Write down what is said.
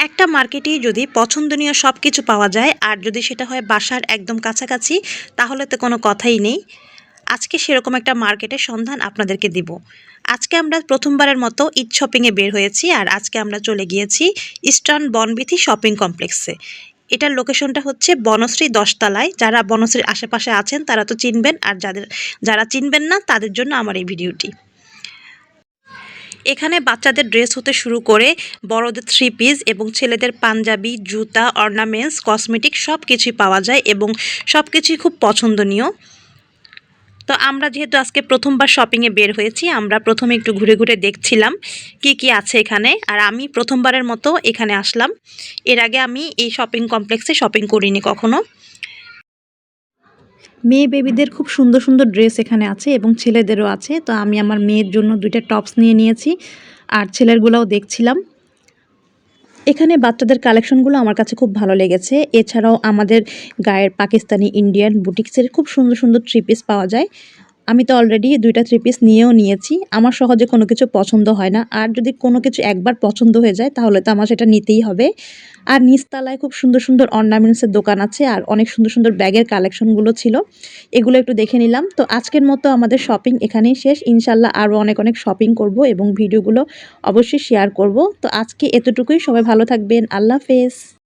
একটা মার্কেটেই যদি পছন্দনীয় সব কিছু পাওয়া যায় আর যদি সেটা হয় বাসার একদম কাছাকাছি, তাহলে তো কোনো কথাই নেই। আজকে সেরকম একটা মার্কেটের সন্ধান আপনাদেরকে দিব। আজকে আমরা প্রথমবারের মতো ঈদ শপিংয়ে বের হয়েছি আর আজকে আমরা চলে গিয়েছি ইস্টার্ন বনবিথি শপিং কমপ্লেক্সে। এটার লোকেশনটা হচ্ছে বনশ্রী ১০ তলায়। যারা বনশ্রীর আশেপাশে আছেন তারা তো চিনবেন, আর যারা চিনবেন না তাদের জন্য আমার এই ভিডিওটি। এখানে বাচ্চাদের ড্রেস হতে শুরু করে বড়দের থ্রি পিস এবং ছেলেদের পাঞ্জাবি, জুতা, অর্নামেন্টস, কসমেটিক সব কিছুই পাওয়া যায় এবং সব কিছুই খুব পছন্দনীয়। তো আমরা যেহেতু আজকে প্রথমবার শপিংয়ে বের হয়েছি, আমরা প্রথমে একটু ঘুরে ঘুরে দেখছিলাম কি কি আছে এখানে। আর আমি প্রথমবারের মতো এখানে আসলাম। এর আগে আমি এই শপিং কমপ্লেক্সে শপিং করিনি কখনো। মেয়ে বেবিদের খুব সুন্দর সুন্দর ড্রেস এখানে আছে এবং ছেলেদেরও আছে। তো আমি আমার মেয়ের জন্য 2টা টপস নিয়ে নিয়েছি আর ছেলেরগুলোও দেখছিলাম। এখানে বাচ্চাদের কালেকশনগুলো আমার কাছে খুব ভালো লেগেছে। এছাড়াও আমাদের গায়ের পাকিস্তানি, ইন্ডিয়ান বুটিক্সের খুব সুন্দর সুন্দর থ্রি পিস পাওয়া যায়। আমি তো অলরেডি 2টা থ্রি পিস নিয়েও নিয়েছি। আমার সহজে কোনো কিছু পছন্দ হয় না। আর যদি কোনো কিছু একবার পছন্দ হয়ে যায় তাহলে তো আমার সেটা নিতেই হবে। আর নিচতলায় খুব সুন্দর সুন্দর অর্নামেন্টসের দোকান আছে আর অনেক সুন্দর সুন্দর ব্যাগের কালেকশনগুলো ছিল। এগুলো একটু দেখে নিলাম। তো আজকের মতো আমাদের শপিং এখানেই শেষ। ইনশাল্লাহ আরও অনেক অনেক শপিং করব এবং ভিডিওগুলো অবশ্যই শেয়ার করব। তো আজকে এতটুকুই। সবাই ভালো থাকবেন। আল্লাহ হাফেজ।